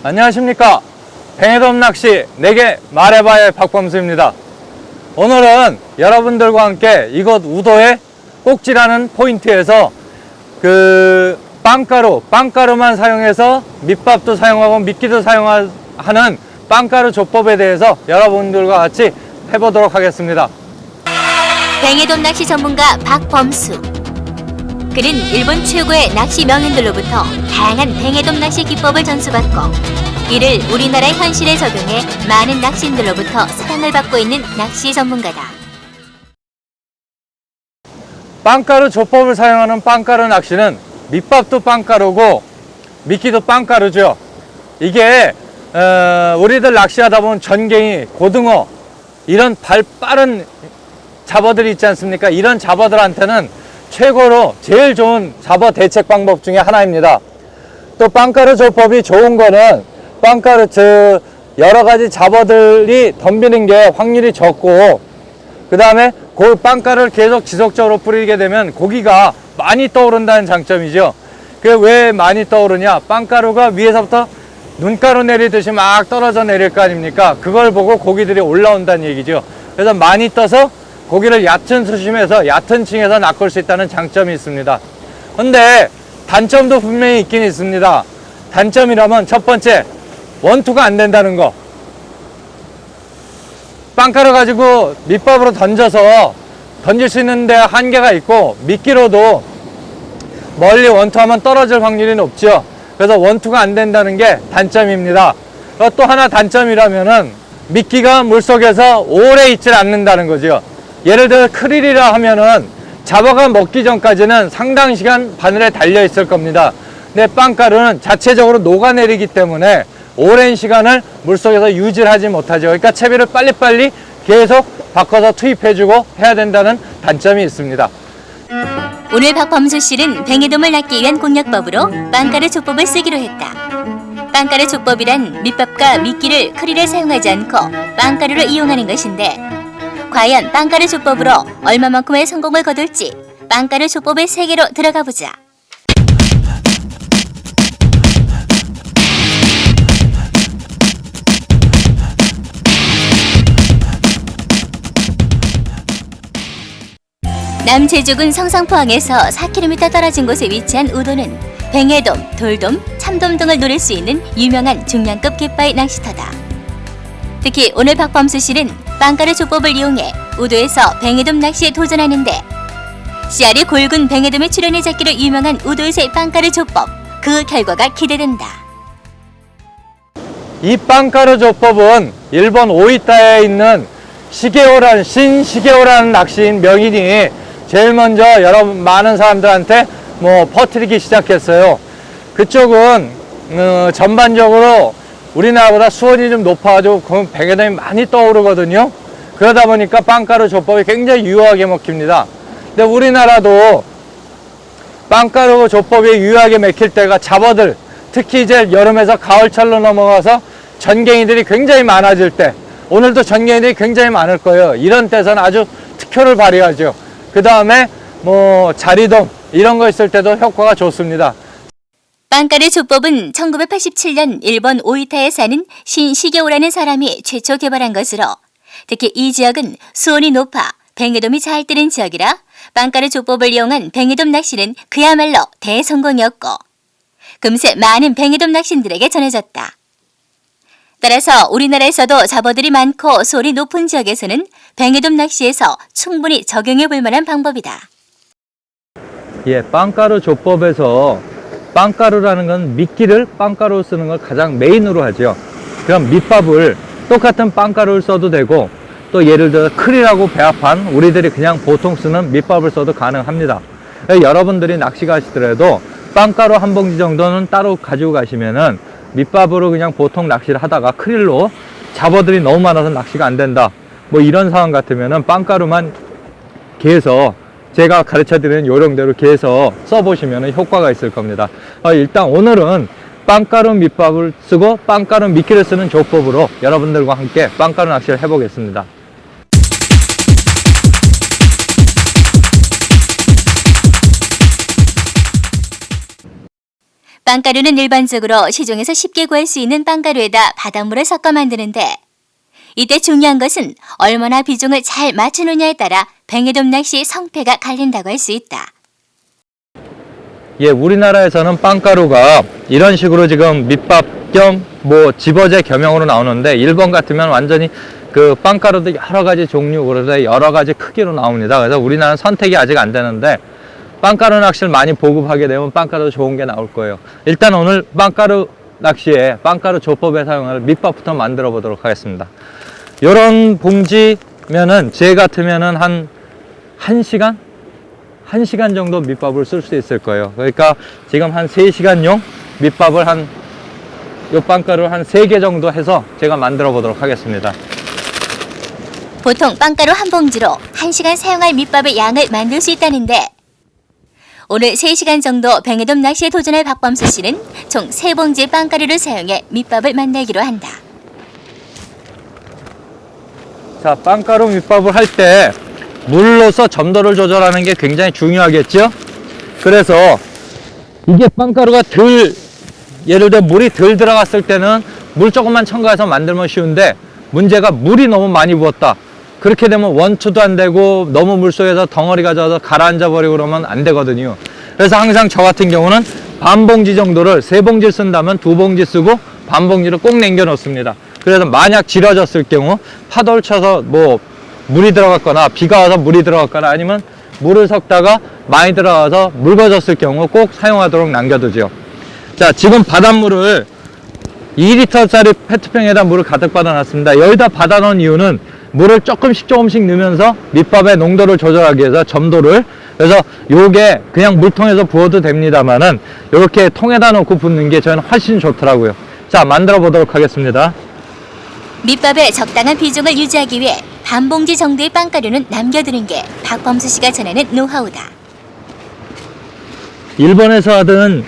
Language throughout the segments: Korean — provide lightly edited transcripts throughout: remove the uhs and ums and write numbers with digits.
안녕하십니까. 뱅에돔 낚시 내게 말해봐의 박범수입니다. 오늘은 여러분들과 함께 이곳 우도의 꼭지라는 포인트에서 빵가루만 사용해서 밑밥도 사용하고 미끼도 사용하는 빵가루 조법에 대해서 여러분들과 같이 해보도록 하겠습니다. 뱅에돔 낚시 전문가 박범수. 그는 일본 최고의 낚시 명인들로부터 다양한 뱅에돔 낚시 기법을 전수받고 이를 우리나라의 현실에 적용해 많은 낚시인들로부터 사랑을 받고 있는 낚시 전문가다. 빵가루 조법을 사용하는 빵가루 낚시는 밑밥도 빵가루고 미끼도 빵가루죠. 이게 우리들 낚시하다 보면 전갱이, 고등어 이런 발 빠른 잡어들이 있지 않습니까? 이런 잡어들한테는 최고로 제일 좋은 잡어 대책 방법 중에 하나입니다. 또 빵가루 조법이 좋은 거는 여러 가지 잡어들이 덤비는 게 확률이 적고, 그 다음에 그 빵가루를 계속 지속적으로 뿌리게 되면 고기가 많이 떠오른다는 장점이죠. 그게 왜 많이 떠오르냐? 빵가루가 위에서부터 눈가루 내리듯이 막 떨어져 내릴 거 아닙니까? 그걸 보고 고기들이 올라온다는 얘기죠. 그래서 많이 떠서 고기를 얕은 수심에서 얕은 층에서 낚을 수 있다는 장점이 있습니다. 근데 단점도 분명히 있긴 있습니다. 단점이라면 첫 번째, 원투가 안 된다는 거. 빵가루 가지고 밑밥으로 던져서 던질 수 있는 데 한계가 있고, 미끼로도 멀리 원투하면 떨어질 확률이 높죠. 그래서 원투가 안 된다는 게 단점입니다. 또 하나 단점이라면은 미끼가 물속에서 오래 있질 않는다는 거죠. 예를 들어 크릴이라 하면은 잡어가 먹기 전까지는 상당 시간 바늘에 달려 있을 겁니다. 근데 빵가루는 자체적으로 녹아내리기 때문에 오랜 시간을 물속에서 유지를 하지 못하죠. 그러니까 채비를 빨리빨리 계속 바꿔서 투입해주고 해야 된다는 단점이 있습니다. 오늘 박범수 씨는 뱅에돔을 낚기 위한 공략법으로 빵가루 조법을 쓰기로 했다. 빵가루 조법이란 밑밥과 미끼를 크릴에 사용하지 않고 빵가루를 이용하는 것인데, 과연 빵가루 조법으로 얼마만큼의 성공을 거둘지 빵가루 조법의 세계로 들어가 보자. 남제주군 성상포항에서 4km 떨어진 곳에 위치한 우도는 뱅에돔, 돌돔, 참돔 등을 노릴 수 있는 유명한 중량급 갯바위 낚시터다. 특히 오늘 박범수 씨는 빵가루 조법을 이용해 우도에서 뱅에돔 낚시에 도전하는데, 씨알이 굵은 뱅에돔의 출현을 잡기로 유명한 우도에서의 빵가루 조법, 그 결과가 기대된다. 이 빵가루 조법은 일본 오이타에 있는 신시게오라는 낚시인 명인이 제일 먼저 많은 사람들한테 퍼뜨리기 시작했어요. 그쪽은 전반적으로 우리나라보다 수온이 좀 높아가지고 뱅에돔이 많이 떠오르거든요. 그러다 보니까 빵가루 조법이 굉장히 유효하게 먹힙니다. 근데 우리나라도 빵가루 조법이 유효하게 먹힐 때가 잡어들, 특히 이제 여름에서 가을철로 넘어가서 전갱이들이 굉장히 많아질 때, 오늘도 전갱이들이 굉장히 많을 거예요. 이런 때서는 아주 특효를 발휘하죠. 그 다음에 자리돔 이런 거 있을 때도 효과가 좋습니다. 빵가루 조법은 1987년 일본 오이타에 사는 신시게오라는 사람이 최초 개발한 것으로, 특히 이 지역은 수온이 높아 뱅에돔이 잘 뜨는 지역이라 빵가루 조법을 이용한 뱅에돔 낚시는 그야말로 대성공이었고, 금세 많은 뱅에돔 낚시인들에게 전해졌다. 따라서 우리나라에서도 잡어들이 많고 수온이 높은 지역에서는 뱅에돔 낚시에서 충분히 적용해 볼 만한 방법이다. 예, 빵가루 조법에서 빵가루라는 건 미끼를 빵가루로 쓰는 걸 가장 메인으로 하죠. 그럼 밑밥을 똑같은 빵가루를 써도 되고, 또 예를 들어 크릴하고 배합한 우리들이 그냥 보통 쓰는 밑밥을 써도 가능합니다. 여러분들이 낚시 가시더라도 빵가루 한 봉지 정도는 따로 가지고 가시면은 밑밥으로 그냥 보통 낚시를 하다가 크릴로 잡어들이 너무 많아서 낚시가 안 된다, 이런 상황 같으면은 빵가루만 개서 제가 가르쳐 드리는 요령대로 개서 써보시면 효과가 있을 겁니다. 일단 오늘은 빵가루 밑밥을 쓰고 빵가루 미끼를 쓰는 조법으로 여러분들과 함께 빵가루 낚시를 해보겠습니다. 빵가루는 일반적으로 시중에서 쉽게 구할 수 있는 빵가루에다 바닷물을 섞어 만드는데 이때 중요한 것은 얼마나 비중을 잘 맞추느냐에 따라 뱅에돔 낚시의 성패가 갈린다고 할 수 있다. 예, 우리나라에서는 빵가루가 이런 식으로 지금 밑밥 겸 뭐 집어제 겸용으로 나오는데 일본 같으면 완전히 그 빵가루도 여러 가지 종류, 그래서 여러 가지 크기로 나옵니다. 그래서 우리나라는 선택이 아직 안 되는데 빵가루 낚시를 많이 보급하게 되면 빵가루 좋은 게 나올 거예요. 일단 오늘 빵가루 낚시에 빵가루 조법에 사용할 밑밥부터 만들어 보도록 하겠습니다. 요런 봉지면은 제 같으면은 한 1시간? 1시간 정도 밑밥을 쓸 수 있을 거예요. 그러니까 지금 한 3시간용 밑밥을 요 빵가루 한 3개 정도 해서 제가 만들어 보도록 하겠습니다. 보통 빵가루 한 봉지로 1시간 사용할 밑밥의 양을 만들 수 있다는데 오늘 3시간 정도 뱅에돔 낚시에 도전할 박범수 씨는 총 3봉지의 빵가루를 사용해 밑밥을 만들기로 한다. 자, 빵가루 밑밥을 할 때 물로서 점도를 조절하는 게 굉장히 중요하겠죠? 그래서 이게 빵가루가 예를 들어 물이 덜 들어갔을 때는 물 조금만 첨가해서 만들면 쉬운데 문제가 물이 너무 많이 부었다. 그렇게 되면 원투도 안 되고 너무 물속에서 덩어리가 져서 가라앉아 버리고 그러면 안 되거든요. 그래서 항상 저 같은 경우는 반 봉지 정도를 3봉지 쓴다면 2봉지 쓰고 반 봉지를 꼭 남겨 놓습니다. 그래서 만약 지러졌을 경우 파도를 쳐서 뭐 물이 들어갔거나 비가 와서 물이 들어갔거나 아니면 물을 섞다가 많이 들어가서 묽어졌을 경우 꼭 사용하도록 남겨두죠. 자, 지금 바닷물을 2리터짜리 페트병에다 물을 가득 받아놨습니다. 여기다 받아놓은 이유는 물을 조금씩 넣으면서 밑밥의 농도를 조절하기 위해서 점도를, 그래서 요게 그냥 물통에서 부어도 됩니다만은 이렇게 통에다 놓고 붓는 게 저는 훨씬 좋더라고요. 자, 만들어 보도록 하겠습니다. 밑밥의 적당한 비중을 유지하기 위해 반 봉지 정도의 빵가루는 남겨두는 게 박범수 씨가 전하는 노하우다. 일본에서 하던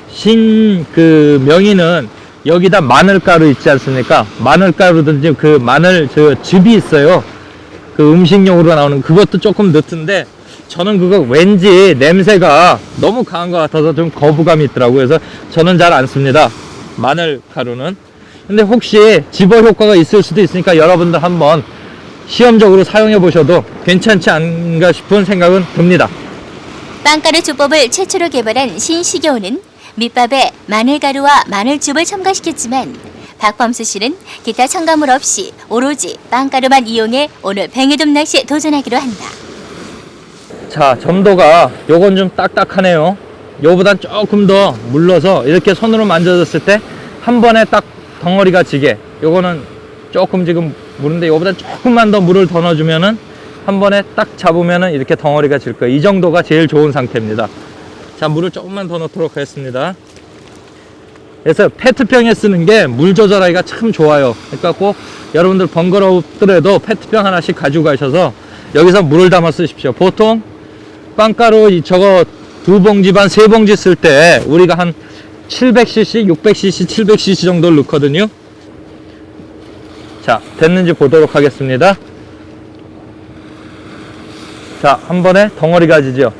명이는 여기다 마늘가루 있지 않습니까? 마늘가루든지 그 마늘 즙이 있어요. 그 음식용으로 나오는 그것도 조금 넣던데 저는 그거 왠지 냄새가 너무 강한 것 같아서 좀 거부감이 있더라고요. 그래서 저는 잘 안 씁니다. 마늘가루는. 근데 혹시 집어 효과가 있을 수도 있으니까 여러분들 한번 시험적으로 사용해 보셔도 괜찮지 않은가 싶은 생각은 듭니다. 빵가루 조법을 최초로 개발한 신시교는 밑밥에 마늘가루와 마늘즙을 첨가시켰지만 박범수 씨는 기타 첨가물 없이 오로지 빵가루만 이용해 오늘 뱅에돔 낚시에 도전하기로 한다. 자, 점도가 요건 좀 딱딱하네요. 요보단 조금 더 물러서 이렇게 손으로 만져줬을 때 한 번에 딱 덩어리가 지게, 요거는 조금 지금 무른데 요보다 조금만 더 물을 더 넣어주면은 한 번에 딱 잡으면은 이렇게 덩어리가 질 거예요. 이 정도가 제일 좋은 상태입니다. 자, 물을 조금만 더 넣도록 하겠습니다. 그래서 페트병에 쓰는 게 물 조절하기가 참 좋아요. 그러니까 꼭 여러분들 번거롭더라도 페트병 하나씩 가지고 가셔서 여기서 물을 담아 쓰십시오. 보통 빵가루 저거 2봉지 반 3봉지 쓸 때 우리가 한 700cc, 600cc, 700cc 정도를 넣거든요. 자, 됐는지 보도록 하겠습니다. 자, 한 번에 덩어리가 지죠.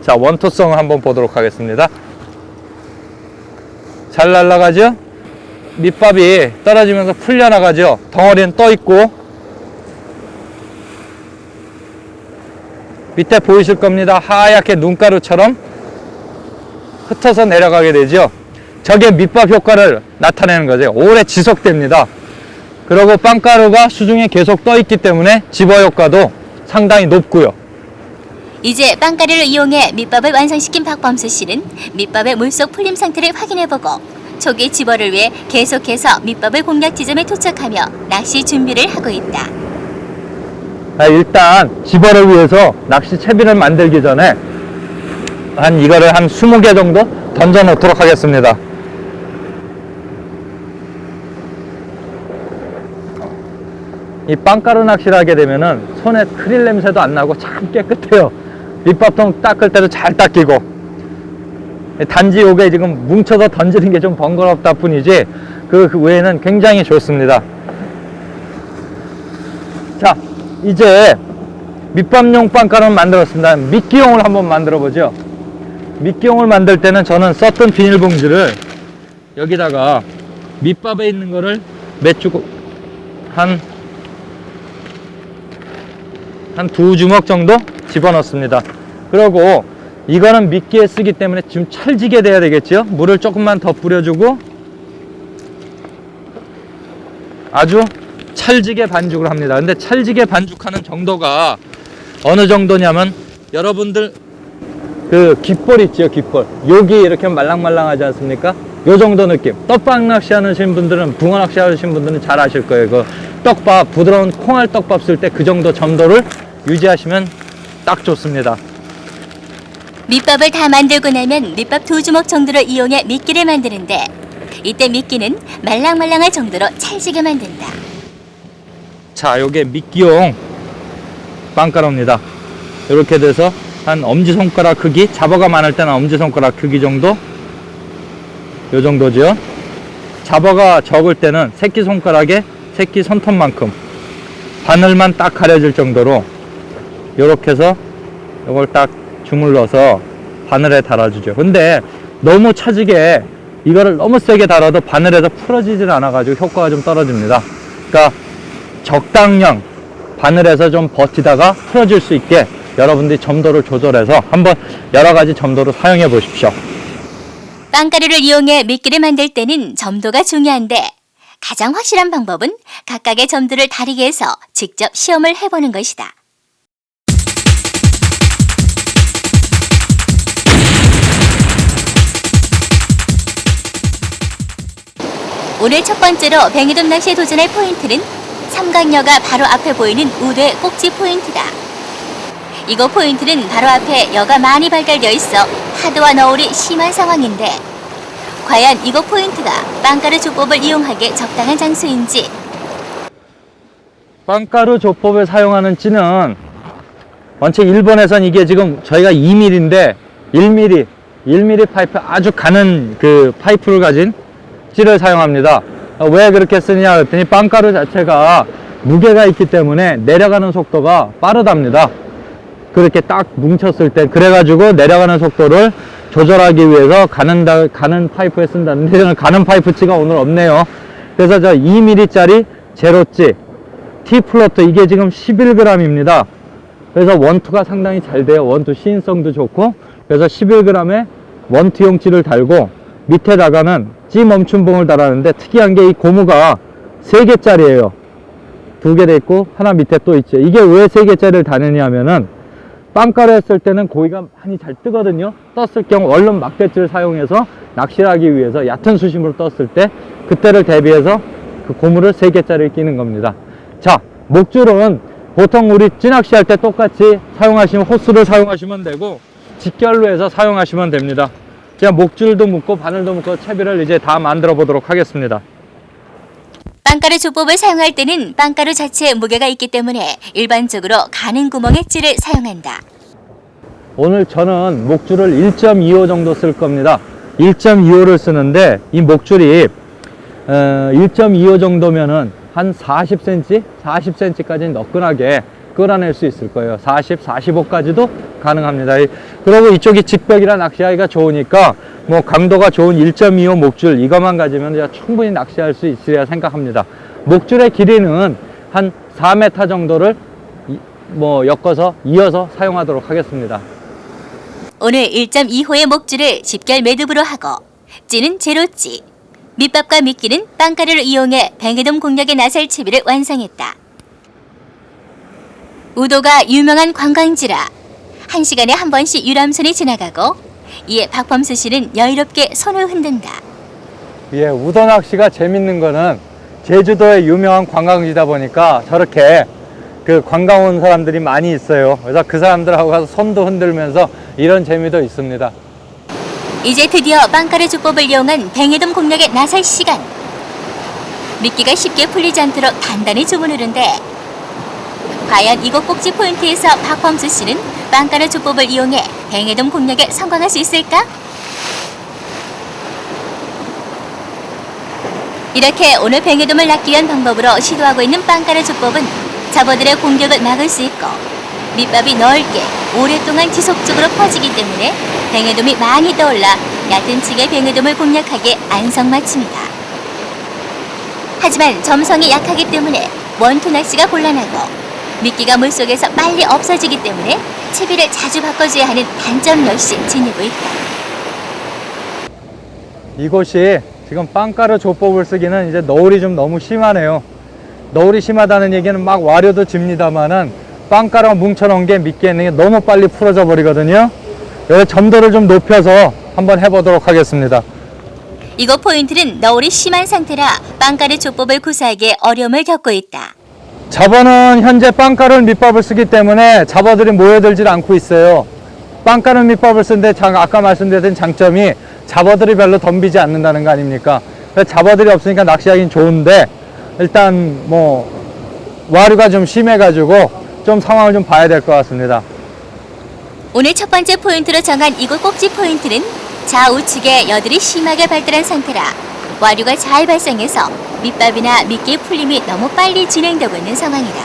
자, 원토성을 한번 보도록 하겠습니다. 잘 날아가죠? 밑밥이 떨어지면서 풀려나가죠. 덩어리는 떠 있고 밑에 보이실 겁니다. 하얗게 눈가루처럼 흩어서 내려가게 되죠. 저게 밑밥 효과를 나타내는 거죠. 오래 지속됩니다. 그리고 빵가루가 수중에 계속 떠 있기 때문에 집어 효과도 상당히 높고요. 이제 빵가루를 이용해 밑밥을 완성시킨 박범수 씨는 밑밥의 물속 풀림 상태를 확인해보고 초기 집어를 위해 계속해서 밑밥을 공략 지점에 도착하며 낚시 준비를 하고 있다. 일단 집어를 위해서 낚시 채비를 만들기 전에 이거를 한 20개 정도 던져 놓도록 하겠습니다. 이 빵가루 낚시를 하게 되면은 손에 크릴 냄새도 안 나고 참 깨끗해요. 밑밥통 닦을 때도 잘 닦이고. 단지 요게 지금 뭉쳐서 던지는 게 좀 번거롭다 뿐이지 그 외에는 굉장히 좋습니다. 자, 이제 밑밥용 빵가루를 만들었습니다. 미끼용을 한번 만들어 보죠. 미끼용을 만들 때는 저는 썼던 비닐봉지를 여기다가 밑밥에 있는 거를 몇 주고 한 두 주먹 정도 집어넣습니다. 그리고 이거는 미끼에 쓰기 때문에 지금 찰지게 돼야 되겠죠. 물을 조금만 더 뿌려주고 아주 찰지게 반죽을 합니다. 근데 찰지게 반죽하는 정도가 어느 정도냐면 여러분들 그 깃볼 있죠, 깃볼. 여기 이렇게 말랑말랑하지 않습니까? 요 정도 느낌. 떡밥 낚시 하시는 분들은, 붕어 낚시 하시는 분들은 잘 아실 거예요. 그 떡밥, 부드러운 콩알 떡밥 쓸 때 그 정도 점도를 유지하시면 딱 좋습니다. 밑밥을 다 만들고 나면 밑밥 2주먹 정도를 이용해 미끼를 만드는데, 이때 미끼는 말랑말랑할 정도로 찰지게 만든다. 자, 요게 미끼용 빵가루입니다. 이렇게 돼서 한 엄지손가락 크기, 잡어가 많을 때는 엄지손가락 크기 정도, 요 정도죠. 잡어가 적을 때는 새끼손가락에 새끼 손톱만큼 바늘만 딱 가려질 정도로 요렇게 해서 요걸 딱 주물러서 바늘에 달아주죠. 근데 너무 차지게 이거를 너무 세게 달아도 바늘에서 풀어지질 않아 가지고 효과가 좀 떨어집니다. 그러니까 적당량 바늘에서 좀 버티다가 풀어질 수 있게 여러분들이 점도를 조절해서 한번 여러 가지 점도로 사용해 보십시오. 빵가루를 이용해 미끼를 만들 때는 점도가 중요한데, 가장 확실한 방법은 각각의 점도를 다르게 해서 직접 시험을 해보는 것이다. 오늘 첫 번째로 뱅에돔 낚시에 도전할 포인트는 삼각여가 바로 앞에 보이는 우대 꼭지 포인트다. 이곳 포인트는 바로 앞에 여가 많이 발달되어 있어 파도와 너울이 심한 상황인데, 과연 이곳 포인트가 빵가루 조법을 이용하기에 적당한 장소인지. 빵가루 조법을 사용하는 찌는 원칙 일본에선 이게 지금 저희가 2mm인데 1mm 파이프, 아주 가는 그 파이프를 가진 찌를 사용합니다. 왜 그렇게 쓰느냐 그랬더니 빵가루 자체가 무게가 있기 때문에 내려가는 속도가 빠르답니다. 그렇게 딱 뭉쳤을 때, 그래가지고 내려가는 속도를 조절하기 위해서 가는 파이프에 쓴다는데, 저는 가는 파이프 찌가 오늘 없네요. 그래서 저 2mm짜리 제로찌 T플로트, 이게 지금 11g입니다. 그래서 원투가 상당히 잘 돼요. 원투 시인성도 좋고. 그래서 11g의 원투용 찌를 달고 밑에다가는 찌 멈춤봉을 달았는데, 특이한 게 이 고무가 3개짜리예요. 2개 돼 있고 하나 밑에 또 있죠. 이게 왜 3개짜리를 다느냐 하면은, 빵가루 했을 때는 고기가 많이 잘 뜨거든요. 떴을 경우 얼른 막대줄을 사용해서 낚시를 하기 위해서 얕은 수심으로 떴을 때, 그때를 대비해서 그 고무를 3개짜리를 끼는 겁니다. 자, 목줄은 보통 우리 찌낚시 할 때 똑같이 사용하시면 호스를 사용하시면 되고, 직결로 해서 사용하시면 됩니다. 제가 목줄도 묶고 바늘도 묶고 채비를 이제 다 만들어 보도록 하겠습니다. 빵가루 조법을 사용할 때는 빵가루 자체에 무게가 있기 때문에 일반적으로 가는 구멍에 찌를 사용한다. 오늘 저는 목줄을 1.25 정도 쓸 겁니다. 1.25를 쓰는데, 이 목줄이 1.25 정도면은 한 40cm? 40cm까지 너끈하게 끌어낼 수 있을 거예요. 40, 45까지도 가능합니다. 그리고 이쪽이 직벽이라 낚시하기가 좋으니까 뭐 강도가 좋은 1.25 목줄 이것만 가지면 충분히 낚시할 수 있으리라 생각합니다. 목줄의 길이는 한 4m 정도를 뭐 이어서 사용하도록 하겠습니다. 오늘 1.25호의 목줄을 집결 매듭으로 하고, 찌는 제로찌, 밑밥과 미끼는 빵가루를 이용해 뱅에돔 공략에 나설 채비를 완성했다. 우도가 유명한 관광지라 1시간에 한 번씩 유람선이 지나가고, 이에 박범수 씨는 여유롭게 손을 흔든다. 예, 우도 낚시가 재밌는 거는 제주도의 유명한 관광지다 보니까 저렇게 그 관광 온 사람들이 많이 있어요. 그래서 그 사람들하고 가서 손도 흔들면서 이런 재미도 있습니다. 이제 드디어 빵가루 조법을 이용한 뱅에돔 공략에 나설 시간. 미끼가 쉽게 풀리지 않도록 단단히 주무르는데, 과연 이곳 꼭지 포인트에서 박범수 씨는 빵가루 조법을 이용해 뱅에돔 공략에 성공할 수 있을까? 이렇게 오늘 뱅에돔을 낚기 위한 방법으로 시도하고 있는 빵가루 조법은 잡어들의 공격을 막을 수 있고, 밑밥이 넓게 오랫동안 지속적으로 퍼지기 때문에 뱅에돔이 많이 떠올라 얕은 층의 뱅에돔을 공략하기에 안성맞춤이다. 하지만 점성이 약하기 때문에 원투 낚시가 곤란하고 미끼가 물속에서 빨리 없어지기 때문에 채비를 자주 바꿔줘야 하는 단점 역시 지니고 있다. 이곳이 지금 빵가루 조법을 쓰기는 이제 너울이 좀 너무 심하네요. 너울이 심하다는 얘기는 막 와려도 집니다만은 빵가루가 뭉쳐놓은 게 미끼에 있는 게 너무 빨리 풀어져 버리거든요. 여기 점도를 좀 높여서 한번 해보도록 하겠습니다. 이곳 포인트는 너울이 심한 상태라 빵가루 조법을 구사하기에 어려움을 겪고 있다. 잡어는 현재 빵가루 밑밥을 쓰기 때문에 잡어들이 모여들질 않고 있어요. 빵가루 밑밥을 쓰는데 아까 말씀드린 장점이 잡어들이 별로 덤비지 않는다는 거 아닙니까? 잡어들이 없으니까 낚시하기는 좋은데 일단 뭐 와류가 좀 심해가지고 좀 상황을 좀 봐야 될 것 같습니다. 오늘 첫 번째 포인트로 정한 이곳 꼭지 포인트는 좌우측에 여들이 심하게 발달한 상태라 와류가 잘 발생해서 밑밥이나 미끼의 풀림이 너무 빨리 진행되고 있는 상황이다.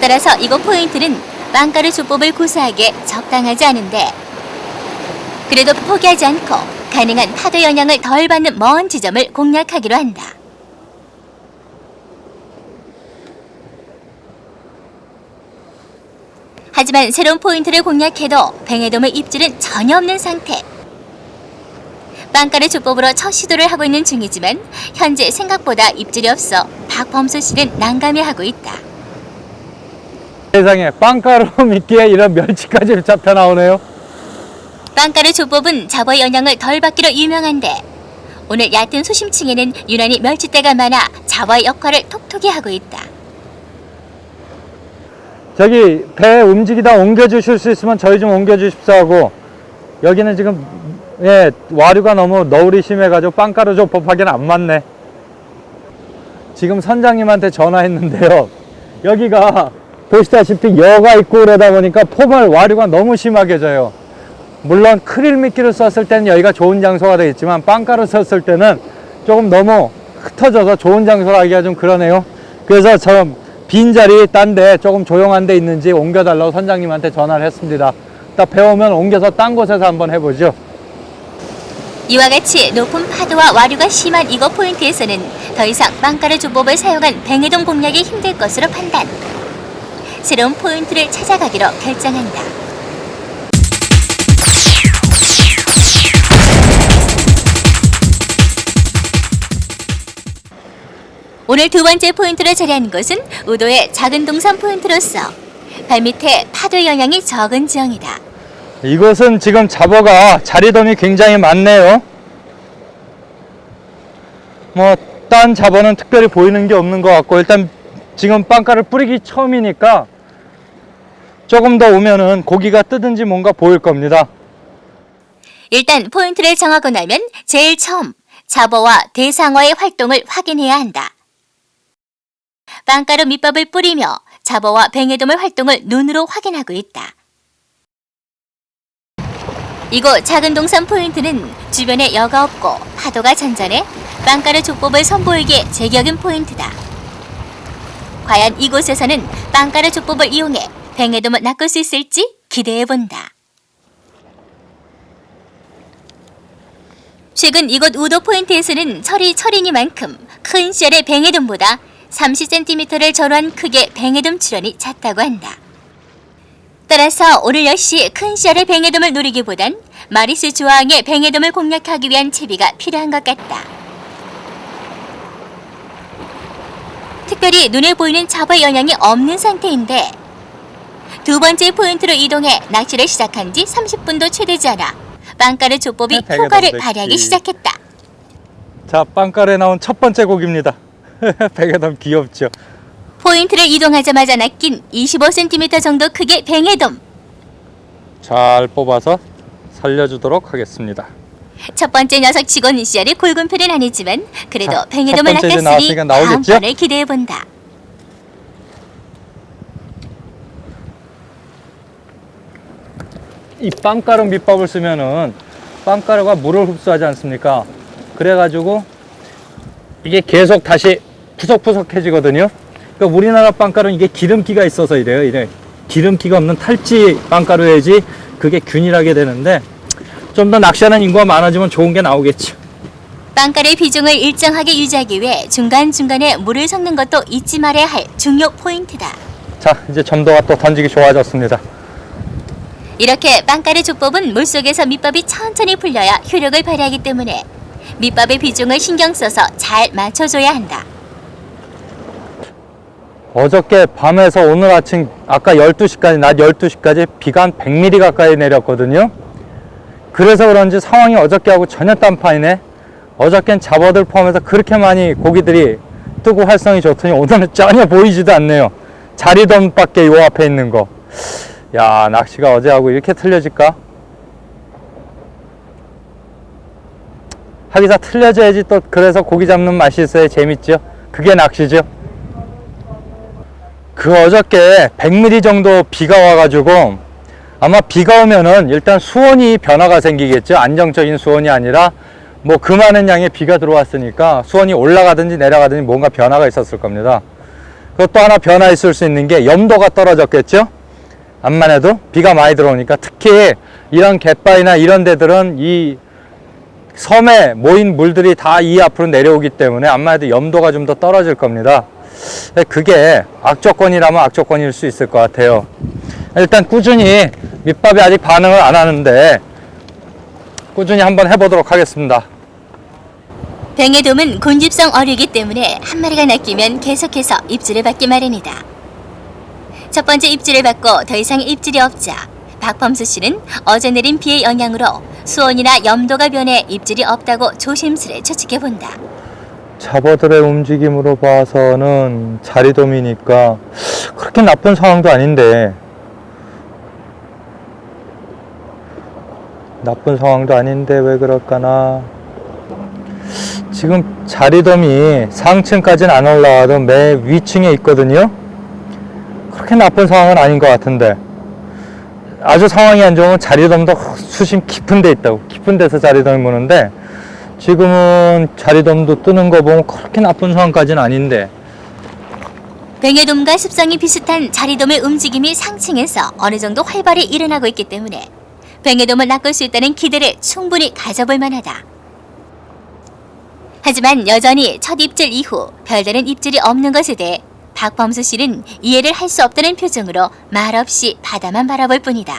따라서 이곳 포인트는 빵가루 조법을 구사하기에 적당하지 않은데 그래도 포기하지 않고 가능한 파도 영향을 덜 받는 먼 지점을 공략하기로 한다. 하지만 새로운 포인트를 공략해도 뱅에돔의 입질은 전혀 없는 상태. 빵가루 조법으로 첫 시도를 하고 있는 중이지만 현재 생각보다 입질이 없어 박범수 씨는 난감해하고 있다. 세상에 빵가루 미끼에 이런 멸치까지 잡혀 나오네요. 빵가루 조법은 잡어의 영향을 덜 받기로 유명한데 오늘 얕은 수심층에는 유난히 멸치대가 많아 잡어의 역할을 톡톡히 하고 있다. 저기 배 움직이다 옮겨주실 수 있으면 저희 좀 옮겨주십시오 하고 여기는 지금 와류가 너무 너울이 심해가지고 빵가루 조법하기는 안 맞네. 지금 선장님한테 전화했는데요. 여기가 보시다시피 여가 있고 그러다 보니까 포말 와류가 너무 심하게 져요. 물론 크릴 미끼를 썼을 때는 여기가 좋은 장소가 되겠지만 빵가루 썼을 때는 조금 너무 흩어져서 좋은 장소로 하기가 좀 그러네요. 그래서 저 빈자리 딴데 조금 조용한 데 있는지 옮겨달라고 선장님한테 전화를 했습니다. 딱 배우면 옮겨서 딴 곳에서 한번 해보죠. 이와 같이 높은 파도와 와류가 심한 이곳 포인트에서는 더 이상 빵가루 조법을 사용한 뱅에돔 공략이 힘들 것으로 판단. 새로운 포인트를 찾아가기로 결정한다. 오늘 두 번째 포인트로 자리한 곳은 우도의 작은 동산 포인트로서 발밑에 파도 영향이 적은 지형이다. 이곳은 지금 잡어가 자리돔이 굉장히 많네요. 뭐 딴 잡어는 특별히 보이는 게 없는 것 같고 일단 지금 빵가루를 뿌리기 처음이니까 조금 더 오면은 고기가 뜨든지 뭔가 보일 겁니다. 일단 포인트를 정하고 나면 제일 처음 잡어와 대상어의 활동을 확인해야 한다. 빵가루 밑밥을 뿌리며 잡어와 뱅에돔의 활동을 눈으로 확인하고 있다. 이곳 작은 동산 포인트는 주변에 여가 없고 파도가 잔잔해 빵가루 조법을 선보이기에 제격인 포인트다. 과연 이곳에서는 빵가루 조법을 이용해 뱅에돔을 낚을 수 있을지 기대해본다. 최근 이곳 우도 포인트에서는 철이 철이니만큼 큰 씨알의 뱅에돔보다 30cm를 절호한 크기의 뱅에돔 출현이 잦다고 한다. 따라서 오늘 역시 큰 씨알의 뱅에돔을 노리기보단 마리스 조항의 뱅에돔을 공략하기 위한 채비가 필요한 것 같다. 특별히 눈에 보이는 잡어의 영향이 없는 상태인데 두 번째 포인트로 이동해 낚시를 시작한 지 30분도 채 되지 않아 빵가루 조법이 효과를 발휘하기 시작했다. 자, 빵가루에 나온 첫 번째 고기입니다. 뱅에돔 귀엽죠? 포인트를 이동하자마자 낚인 25cm 정도 크기의 뱅에돔. 잘 뽑아서 살려주도록 하겠습니다. 첫 번째 녀석 치고는 씨알이 굵은 편은 아니지만 그래도 자, 뱅에돔을 첫 번째 이제 낚았으니 나왔으니까 나오겠죠? 다음번을 기대해본다. 이 빵가루 밑밥을 쓰면은 빵가루가 물을 흡수하지 않습니까? 그래가지고 이게 계속 다시 푸석푸석해지거든요. 그러니까 우리나라 빵가루는 이게 기름기가 있어서 이래요. 기름기가 없는 탈지 빵가루 해야지 그게 균일하게 되는데, 좀 더 낚시하는 인구가 많아지면 좋은 게 나오겠죠. 빵가루의 비중을 일정하게 유지하기 위해 중간중간에 물을 섞는 것도 잊지 말아야 할 중요 포인트다. 자, 이제 점도가 또 던지기 좋아졌습니다. 이렇게 빵가루 조법은 물속에서 밑밥이 천천히 풀려야 효력을 발휘하기 때문에 밑밥의 비중을 신경 써서 잘 맞춰줘야 한다. 어저께 밤에서 오늘 아침 아까 12시까지 낮 12시까지 비가 한 100mm 가까이 내렸거든요. 그래서 그런지 상황이 어저께하고 전혀 딴판이네. 어저께는 잡어들 포함해서 그렇게 많이 고기들이 뜨고 활성이 좋더니 오늘은 전혀 보이지도 않네요. 자리돔밖에 요 앞에 있는 거. 야, 낚시가 어제하고 이렇게 틀려질까? 하기사 틀려져야지 또 그래서 고기 잡는 맛이 있어야 재밌죠. 그게 낚시죠. 그 어저께 100mm 정도 비가 와가지고 아마 비가 오면은 일단 수온이 변화가 생기겠죠. 안정적인 수온이 아니라 뭐 그 많은 양의 비가 들어왔으니까 수온이 올라가든지 내려가든지 뭔가 변화가 있었을 겁니다. 그것도 하나 변화 있을 수 있는 게 염도가 떨어졌겠죠. 암만 해도 비가 많이 들어오니까 특히 이런 갯바위나 이런 데들은 이 섬에 모인 물들이 다 이 앞으로 내려오기 때문에 암만 해도 염도가 좀 더 떨어질 겁니다. 그게 악조건이라면 악조건일 수 있을 것 같아요. 일단 꾸준히 밑밥이 아직 반응을 안 하는데 꾸준히 한번 해보도록 하겠습니다. 뱅에돔은 곤집성 어류이기 때문에 한 마리가 낚이면 계속해서 입질을 받기 마련이다. 첫 번째 입질을 받고 더 이상 입질이 없자 박범수 씨는 어제 내린 비의 영향으로 수온이나 염도가 변해 입질이 없다고 조심스레 추측해 본다. 잡어들의 움직임으로 봐서는 자리돔이니까 그렇게 나쁜 상황도 아닌데 왜 그럴까나. 지금 자리돔이 상층까지는 안 올라와도 매 위층에 있거든요. 그렇게 나쁜 상황은 아닌 것 같은데 아주 상황이 안 좋으면 자리돔도 수심 깊은 데 있다고. 깊은 데서 자리돔이 무는데 지금은 자리돔도 뜨는 거 보면 그렇게 나쁜 상황까지는 아닌데. 뱅에돔과 습성이 비슷한 자리돔의 움직임이 상층에서 어느 정도 활발히 일어나고 있기 때문에 뱅에돔을 낚을 수 있다는 기대를 충분히 가져볼 만하다. 하지만 여전히 첫 입질 이후 별다른 입질이 없는 것에 대해 박범수 씨는 이해를 할 수 없다는 표정으로 말없이 바다만 바라볼 뿐이다.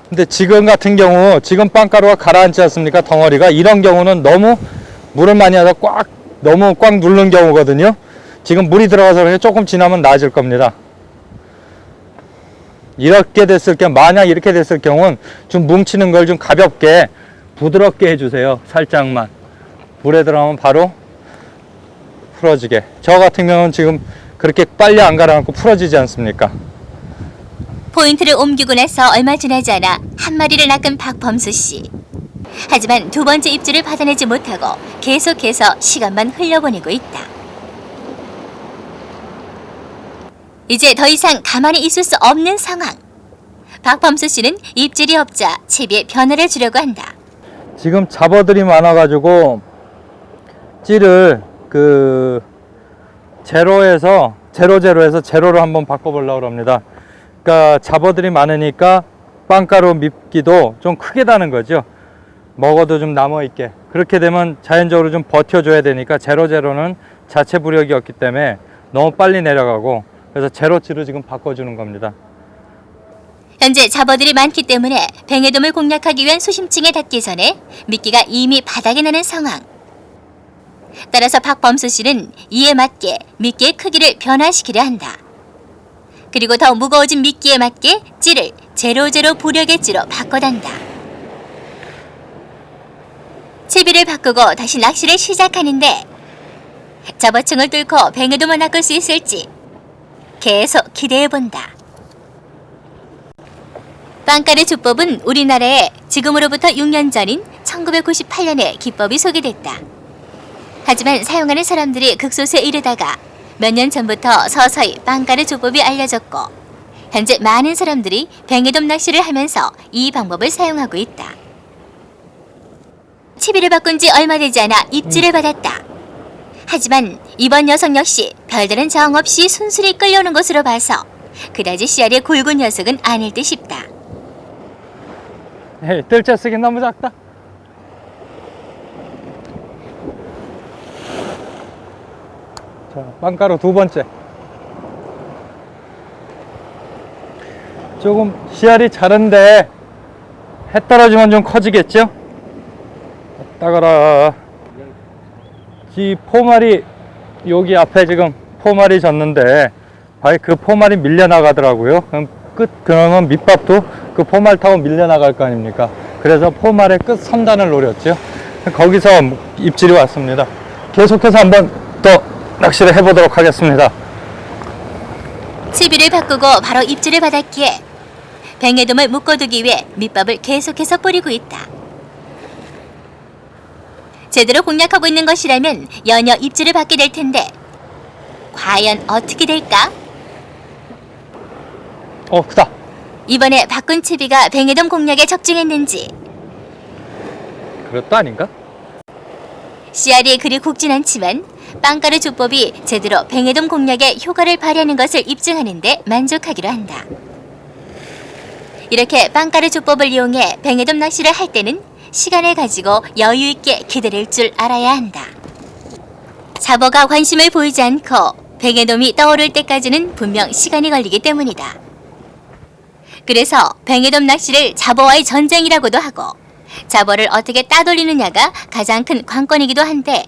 근데 지금 같은 경우 지금 빵가루가 가라앉지 않습니까? 덩어리가. 이런 경우는 너무 물을 많이 하다 너무 꽉 누른 경우거든요. 지금 물이 들어가서 그렇게 조금 지나면 나아질 겁니다. 만약 이렇게 됐을 경우는 좀 뭉치는 걸 좀 가볍게 부드럽게 해주세요. 살짝만. 물에 들어가면 바로 풀어지게. 저 같은 경우는 지금 그렇게 빨리 안 가라앉고 풀어지지 않습니까? 포인트를 옮기고 나서 얼마 지나지 않아 한 마리를 낚은 박범수 씨. 하지만 두 번째 입질을 받아내지 못하고 계속해서 시간만 흘려보내고 있다. 이제 더 이상 가만히 있을 수 없는 상황. 박범수 씨는 입질이 없자 채비에 변화를 주려고 한다. 지금 잡어들이 많아가지고 찌를 제로에서 제로로 한번 바꿔보려고 합니다. 그러니까 잡어들이 많으니까 빵가루 미끼도 좀 크게 다는 거죠. 먹어도 좀 남아있게. 그렇게 되면 자연적으로 좀 버텨줘야 되니까 제로는 자체 부력이 없기 때문에 너무 빨리 내려가고, 그래서 제로찌로 지금 바꿔주는 겁니다. 현재 잡어들이 많기 때문에 뱅에돔을 공략하기 위한 수심층에 닿기 전에 미끼가 이미 바닥에 나는 상황. 따라서 박범수 씨는 이에 맞게 미끼의 크기를 변화시키려 한다. 그리고 더 무거워진 미끼에 맞게 찌를 제로 부력의 찌로 바꿔단다. 채비를 바꾸고 다시 낚시를 시작하는데 잡어층을 뚫고 뱅에돔을 낚을 수 있을지 계속 기대해본다. 빵가루 조법은 우리나라에 지금으로부터 6년 전인 1998년에 기법이 소개됐다. 하지만 사용하는 사람들이 극소수에 이르다가 몇 년 전부터 서서히 빵가루 조법이 알려졌고 현재 많은 사람들이 뱅에돔 낚시를 하면서 이 방법을 사용하고 있다. 채비를 바꾼 지 얼마 되지 않아 입질을 받았다. 하지만 이번 녀석 역시 별다른 저항 없이 순순히 끌려오는 것으로 봐서 그다지 씨알이 굵은 녀석은 아닐 듯 싶다. 에이, 뜰채 쓰긴 너무 작다. 자, 빵가루 두 번째. 조금 씨알이 자른데 해 떨어지면 좀 커지겠죠? 따가라. 이 포말이 여기 앞에 지금 포말이 졌는데 바로 그 포말이 밀려나가더라고요. 그러면 밑밥도 그 포말 타고 밀려나갈 거 아닙니까? 그래서 포말의 끝 선단을 노렸죠. 거기서 입질이 왔습니다. 계속해서 한번 더 낚시를 해보도록 하겠습니다. 채비를 바꾸고 바로 입질을 받았기에 뱅에돔을 묶어두기 위해 밑밥을 계속해서 뿌리고 있다. 제대로 공략하고 있는 것이라면 연여 입질을 받게 될 텐데 과연 어떻게 될까? 크다. 이번에 바꾼 채비가 뱅에돔 공략에 적중했는지 그것도 아닌가? 씨알이 그리 굵진 않지만 빵가루 조법이 제대로 뱅에돔 공략에 효과를 발휘하는 것을 입증하는데 만족하기로 한다. 이렇게 빵가루 조법을 이용해 뱅에돔 낚시를 할 때는 시간을 가지고 여유 있게 기다릴 줄 알아야 한다. 잡어가 관심을 보이지 않고 뱅에돔이 떠오를 때까지는 분명 시간이 걸리기 때문이다. 그래서 뱅에돔 낚시를 잡어와의 전쟁이라고도 하고 잡어를 어떻게 따돌리느냐가 가장 큰 관건이기도 한데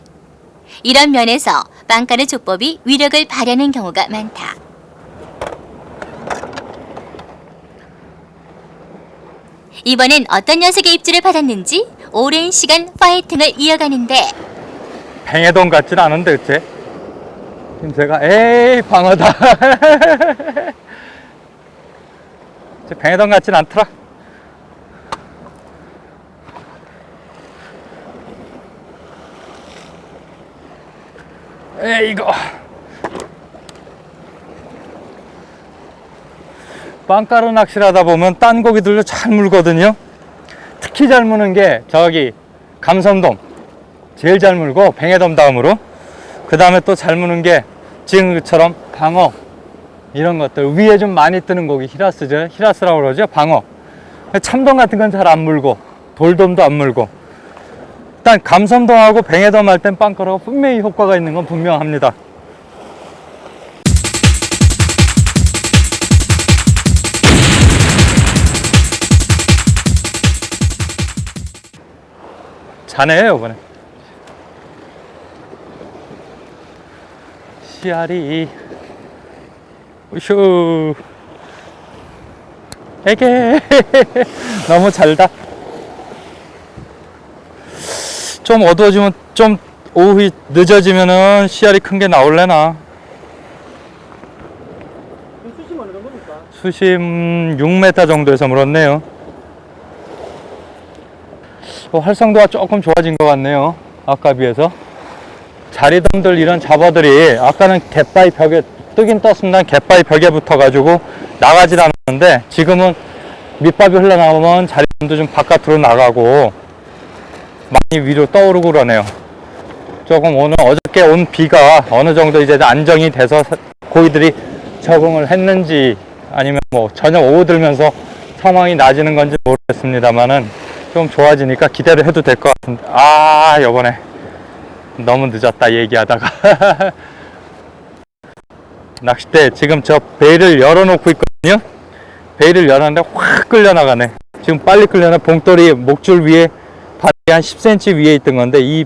이런 면에서 빵가루 조법이 위력을 발휘하는 경우가 많다. 이번엔 어떤 녀석의 입질을 받았는지 오랜 시간 파이팅을 이어가는데 뱅에돔 같진 않은데 그치? 지금 제가 에이 방어다. 뱅에돔 같진 않더라. 에이 이거 빵가루 낚시를 하다 보면 딴 고기들도 잘 물거든요. 특히 잘 무는 게 저기 감성돔 제일 잘 물고 뱅에돔 다음으로 그 다음에 또 잘 무는 게 지금 그처럼 방어 이런 것들 위에 좀 많이 뜨는 고기 히라스죠. 히라스라고 그러죠. 방어. 참돔 같은 건 잘 안 물고 돌돔도 안 물고 일단 감성돔하고 뱅에돔 할 땐 빵가루가 분명히 효과가 있는 건 분명합니다. 자네요 이번에. 씨알이 우슈 에게 너무 잘다. 좀 어두워지면 좀 오후 늦어지면은 씨알이 큰 게 나올래나. 수심 어느 정도입니까? 수심 6m 정도에서 물었네요. 활성도가 조금 좋아진 것 같네요. 아까 비해서. 자리돔들 이런 잡어들이 아까는 갯바위 벽에 뜨긴 떴습니다. 갯바위 벽에 붙어가지고 나가질 않았는데 지금은 밑밥이 흘러나오면 자리돔도 좀 바깥으로 나가고 많이 위로 떠오르고 그러네요. 조금 오늘 어저께 온 비가 어느 정도 이제 안정이 돼서 고기들이 적응을 했는지 아니면 뭐 저녁 오후 들면서 상황이 나아지는 건지 모르겠습니다만은 좀 좋아지니까 기대를 해도 될 것 같은데 요번에 너무 늦었다 얘기하다가 낚싯대 지금 저 베일을 열어놓고 있거든요. 베일을 열었는데 확 끌려나가네. 지금 빨리 끌려나. 봉돌이 목줄 위에 바닥이 한 10cm 위에 있던 건데 이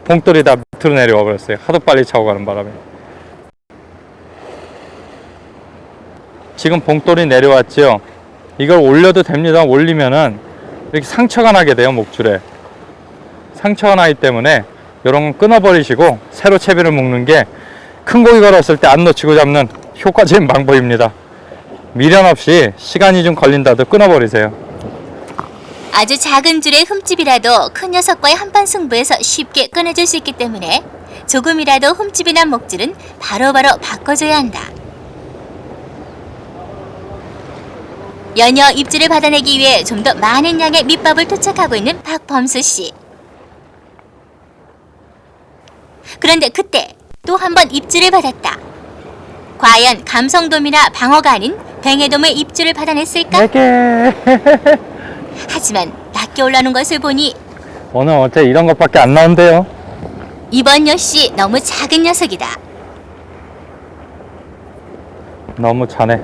봉돌이 다 밑으로 내려와 버렸어요. 하도 빨리 차고 가는 바람에. 지금 봉돌이 내려왔죠. 이걸 올려도 됩니다. 올리면은 이렇게 상처가 나게 돼요. 목줄에 상처가 나기 때문에 이런 건 끊어버리시고 새로 채비를 묶는 게 큰 고기 걸었을 때 안 놓치고 잡는 효과적인 방법입니다. 미련 없이 시간이 좀 걸린다도 끊어버리세요. 아주 작은 줄의 흠집이라도 큰 녀석과의 한판 승부에서 쉽게 끊어질 수 있기 때문에 조금이라도 흠집이 난 목줄은 바로바로 바꿔줘야 한다. 연여 입질을 받아내기 위해 좀 더 많은 양의 밑밥을 투척하고 있는 박범수 씨. 그런데 그때 또 한 번 입질을 받았다. 과연 감성돔이나 방어가 아닌 뱅에돔의 입질을 받아냈을까? 4개. 하지만 낮게 올라오는 것을 보니 오늘 어째 이런 것밖에 안 나온대요. 이번 역시 너무 작은 녀석이다. 너무 자네.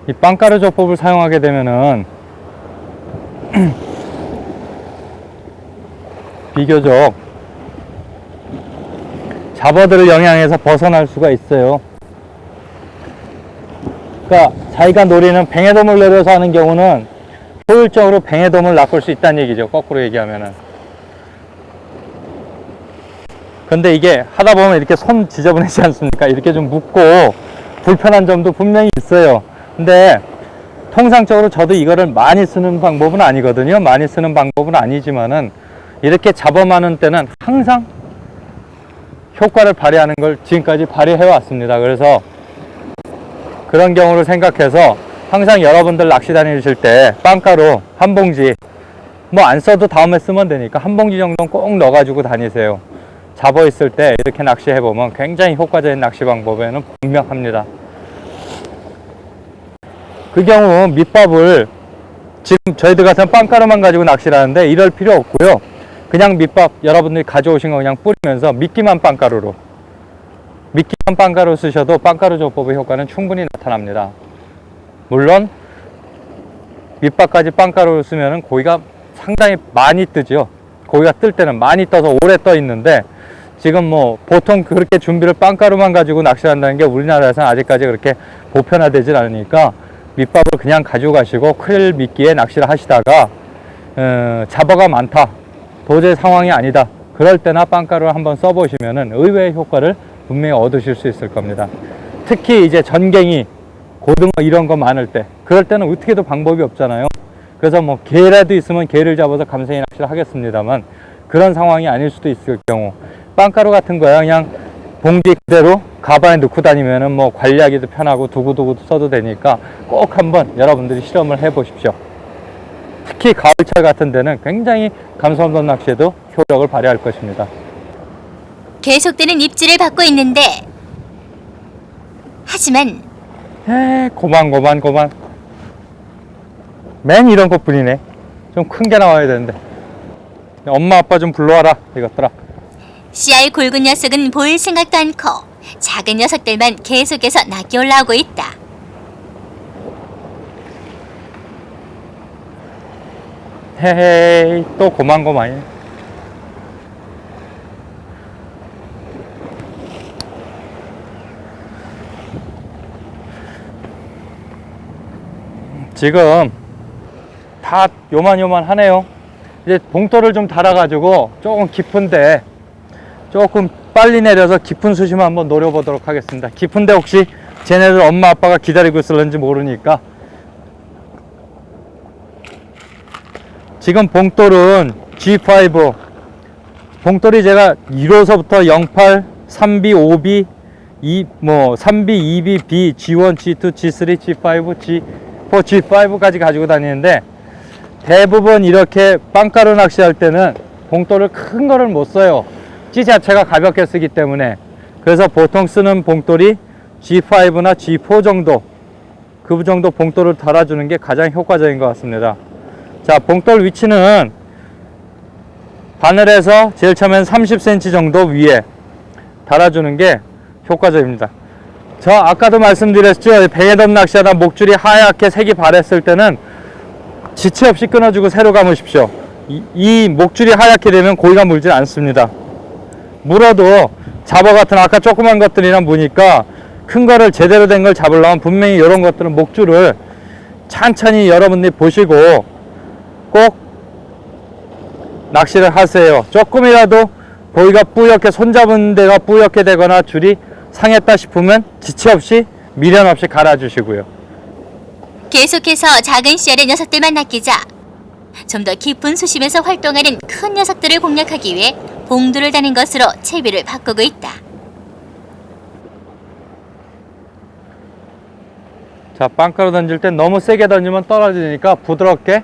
이 빵가루 조법을 사용하게 되면은 비교적 잡어들을 영향에서 벗어날 수가 있어요. 그러니까 자기가 노리는 뱅에돔을 노려서 하는 경우는 효율적으로 뱅에돔을 낚을 수 있다는 얘기죠. 거꾸로 얘기하면은. 근데 이게 하다 보면 이렇게 손 지저분하지 않습니까? 이렇게 좀 묻고 불편한 점도 분명히 있어요. 근데 통상적으로 저도 이거를 많이 쓰는 방법은 아니거든요. 많이 쓰는 방법은 아니지만은 이렇게 잡아마는 때는 항상 효과를 발휘하는 걸 지금까지 발휘해 왔습니다. 그래서 그런 경우를 생각해서 항상 여러분들 낚시 다니실 때 빵가루 한 봉지, 뭐 안 써도 다음에 쓰면 되니까 한 봉지 정도는 꼭 넣어가지고 다니세요. 잡어 있을 때 이렇게 낚시해 보면 굉장히 효과적인 낚시 방법에는 분명합니다. 그 경우 밑밥을 지금 저희들 같은 빵가루만 가지고 낚시를 하는데 이럴 필요 없고요. 그냥 밑밥 여러분들이 가져오신 거 그냥 뿌리면서 미끼만 빵가루로, 미끼만 빵가루 쓰셔도 빵가루 조법의 효과는 충분히 나타납니다. 물론 밑밥까지 빵가루를 쓰면 고기가 상당히 많이 뜨죠. 고기가 뜰 때는 많이 떠서 오래 떠 있는데 지금 뭐 보통 그렇게 준비를 빵가루만 가지고 낚시한다는 게 우리나라에서는 아직까지 그렇게 보편화되질 않으니까 밑밥을 그냥 가지고 가시고 크릴 미끼에 낚시를 하시다가 잡어가 많다, 도저히 상황이 아니다, 그럴 때나 빵가루를 한번 써보시면은 의외의 효과를 분명히 얻으실 수 있을 겁니다. 특히 이제 전갱이, 고등어 이런 거 많을 때, 그럴 때는 어떻게 해도 방법이 없잖아요. 그래서 뭐 개라도 있으면 개를 잡아서 감생이 낚시를 하겠습니다만 그런 상황이 아닐 수도 있을 경우 빵가루 같은 거야 그냥 봉지 그대로 가방에 넣고 다니면은 뭐 관리하기도 편하고 두고두고 써도 되니까 꼭 한번 여러분들이 실험을 해 보십시오. 특히 가을철 같은 데는 굉장히 감성돔 낚시에도 효력을 발휘할 것입니다. 계속되는 입질을 받고 있는데 하지만 고만 맨 이런 것뿐이네. 좀 큰 게 나와야 되는데. 엄마 아빠 좀 불러와라 이것들아. 씨알 굵은 녀석은 보일 생각도 않고 작은 녀석들만 계속해서 낮게 올라오고 있다. 헤헤이 또 고만고만해. 지금 다 요만요만하네요. 이제 봉돌을 좀 달아가지고 조금 깊은데 조금 빨리 내려서 깊은 수심 한번 노려보도록 하겠습니다. 깊은데 혹시 쟤네들 엄마 아빠가 기다리고 있을는지 모르니까. 지금 봉돌은 G5 봉돌이 제가 1호서부터 08, 3B, 5B, 3B, 2B, B, G1, G2, G3, G5, G4, G5까지 가지고 다니는데 대부분 이렇게 빵가루 낚시할 때는 봉돌을 큰 거를 못 써요. 찌 자체가 가볍게 쓰기 때문에. 그래서 보통 쓰는 봉돌이 G5나 G4 정도, 그 정도 봉돌을 달아주는 게 가장 효과적인 것 같습니다. 자, 봉돌 위치는 바늘에서 제일 처음엔 30cm 정도 위에 달아주는 게 효과적입니다. 저 아까도 말씀드렸죠. 뱅에돔 낚시하다 목줄이 하얗게 색이 바랬을 때는 지체 없이 끊어주고 새로 감으십시오. 이 목줄이 하얗게 되면 고기가 물질 않습니다. 물어도 잡어 같은 아까 조그만 것들이랑 무니까 큰 거를 제대로 된 걸 잡으려면 분명히 이런 것들은 목줄을 천천히 여러분들이 보시고 꼭 낚시를 하세요. 조금이라도 고기가 뿌옇게, 손잡은 데가 뿌옇게 되거나 줄이 상했다 싶으면 지체 없이 미련 없이 갈아주시고요. 계속해서 작은 씨알의 녀석들만 낚이자 좀 더 깊은 수심에서 활동하는 큰 녀석들을 공략하기 위해 봉두를 다는 것으로 채비를 바꾸고 있다. 자, 빵가루 던질 때 너무 세게 던지면 떨어지니까 부드럽게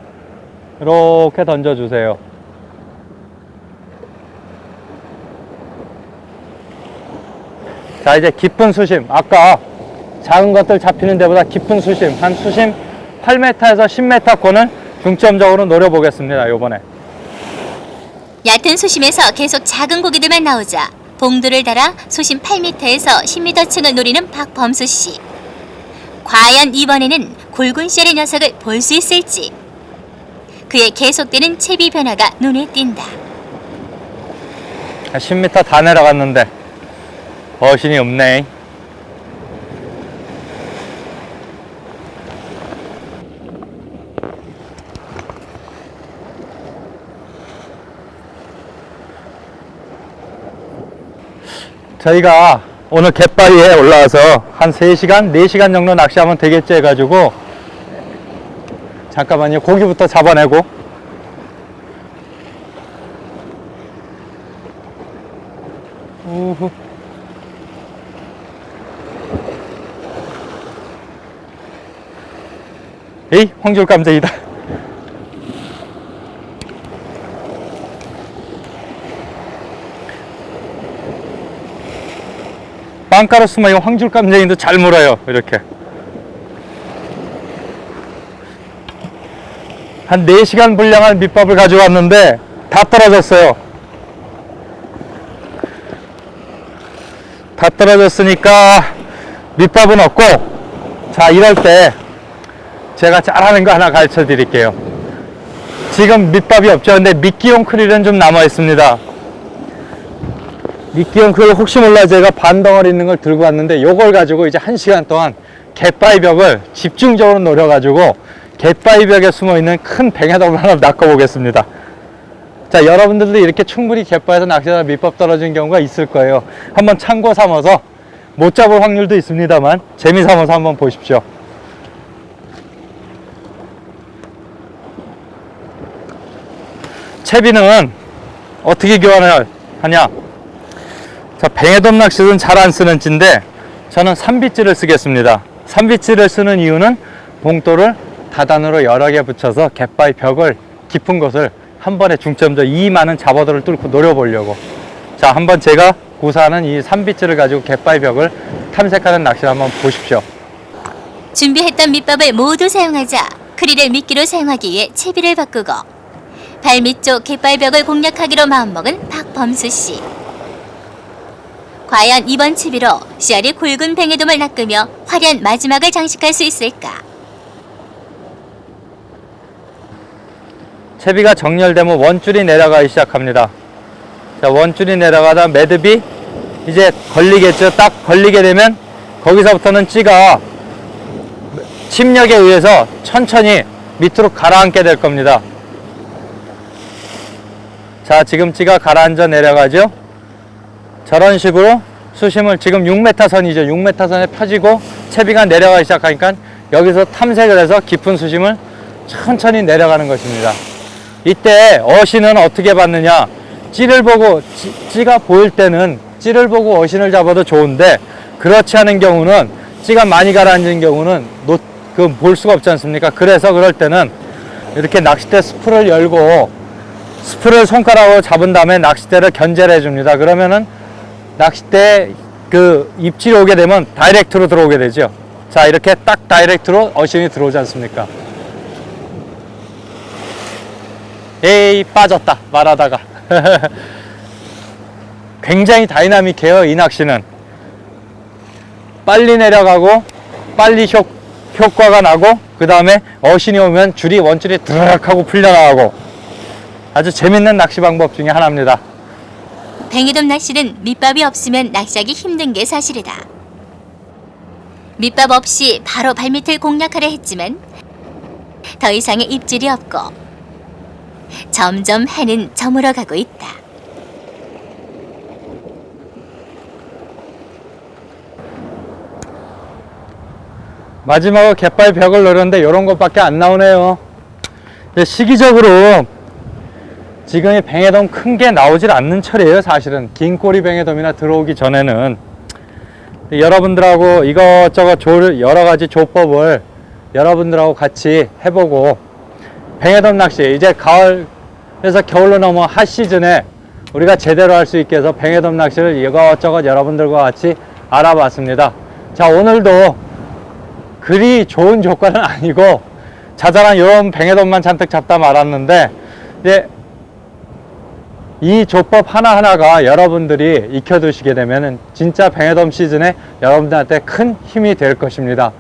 이렇게 던져주세요. 자, 이제 깊은 수심, 아까 작은 것들 잡히는 데보다 깊은 수심, 한 수심 8m에서 10m권을 중점적으로 노려보겠습니다. 요번에 얕은 수심에서 계속 작은 고기들만 나오자 봉도를 달아 수심 8m에서 10m층을 노리는 박범수 씨. 과연 이번에는 굵은 씨알의 녀석을 볼 수 있을지. 그의 계속되는 채비 변화가 눈에 띈다. 10m 다 내려갔는데 어신이 없네. 저희가 오늘 갯바위에 올라와서 한 3시간, 4시간 정도 낚시하면 되겠지 해가지고 잠깐만요. 고기부터 잡아내고 우후. 에이, 황줄 깜짝이다. 빵가루 쓰면 황줄 깜짝이도 잘 물어요. 이렇게 한 4시간 분량한 밑밥을 가져왔는데 다 떨어졌어요. 다 떨어졌으니까 밑밥은 없고, 자, 이럴 때 제가 잘하는 거 하나 가르쳐 드릴게요. 지금 밑밥이 없죠. 근데 미끼용 크릴은 좀 남아 있습니다. 미끼용 크릴 혹시 몰라 제가 반덩어리 있는 걸 들고 왔는데, 요걸 가지고 이제 1시간 동안 갯바위 벽을 집중적으로 노려가지고 갯바위 벽에 숨어 있는 큰 뱅에돔을 하나 낚아 보겠습니다. 자, 여러분들도 이렇게 충분히 갯바위에서 낚시하다 밑밥 떨어지는 경우가 있을 거예요. 한번 참고 삼아서, 못 잡을 확률도 있습니다만 재미 삼아서 한번 보십시오. 채비는 어떻게 교환을 하냐? 자, 뱅에돔 낚시는 잘 안 쓰는 찌인데 저는 삼비찌를 쓰겠습니다. 삼비찌를 쓰는 이유는 봉돌을 다단으로 여러 개 붙여서 갯바위 벽을 깊은 곳을 한 번에 중점적 이 많은 잡어들을 뚫고 노려보려고. 자, 한번 제가 구사하는 이 삼비찌를 가지고 갯바위 벽을 탐색하는 낚시를 한번 보십시오. 준비했던 밑밥을 모두 사용하자 크릴을 미끼로 사용하기 위해 채비를 바꾸고 발밑 쪽 갯바위벽을 공략하기로 마음먹은 박범수 씨. 과연 이번 채비로 씨알이 굵은 뱅에돔을 낚으며 화려한 마지막을 장식할 수 있을까? 채비가 정렬되면 원줄이 내려가기 시작합니다. 자, 원줄이 내려가다 매듭이 이제 걸리겠죠. 딱 걸리게 되면 거기서부터는 찌가 침력에 의해서 천천히 밑으로 가라앉게 될 겁니다. 자, 지금 찌가 가라앉아 내려가죠. 저런 식으로 수심을 지금 6m 선이죠. 6m 선에 펴지고 채비가 내려가기 시작하니까 여기서 탐색을 해서 깊은 수심을 천천히 내려가는 것입니다. 이때 어신은 어떻게 받느냐? 찌를 보고, 찌가 보일 때는 찌를 보고 어신을 잡아도 좋은데, 그렇지 않은 경우는, 찌가 많이 가라앉은 경우는 볼 수가 없지 않습니까? 그래서 그럴 때는 이렇게 낚싯대 스프를 열고 스프를 손가락으로 잡은 다음에 낚싯대를 견제를 해줍니다. 그러면은 낚싯대 그 입질이 오게 되면 다이렉트로 들어오게 되죠. 자, 이렇게 딱 다이렉트로 어신이 들어오지 않습니까? 에이, 빠졌다 말하다가. 굉장히 다이나믹해요, 이 낚시는. 빨리 내려가고 빨리 효과가 나고, 그 다음에 어신이 오면 원줄이 드르륵 하고 풀려나가고, 아주 재밌는 낚시 방법 중에 하나입니다. 뱅에돔 낚시는 밑밥이 없으면 낚시하기 힘든 게 사실이다. 밑밥 없이 바로 발밑을 공략하려 했지만 더 이상의 입질이 없고 점점 해는 저물어 가고 있다. 마지막으로 갯바위 벽을 노렸는데 이런 것밖에 안 나오네요. 시기적으로 지금 이 뱅에돔 큰 게 나오질 않는 철이에요. 사실은 긴 꼬리 뱅에돔이나 들어오기 전에는 여러분들하고 이것저것 여러 가지 조법을 여러분들하고 같이 해보고 뱅에돔 낚시 이제 가을에서 겨울로 넘어 핫 시즌에 우리가 제대로 할 수 있게 해서 뱅에돔 낚시를 이것저것 여러분들과 같이 알아봤습니다. 자, 오늘도 그리 좋은 조건은 아니고 자잘한 이런 뱅에돔만 잔뜩 잡다 말았는데 이제 이 조법 하나하나가 여러분들이 익혀두시게 되면 진짜 뱅에돔 시즌에 여러분들한테 큰 힘이 될 것입니다.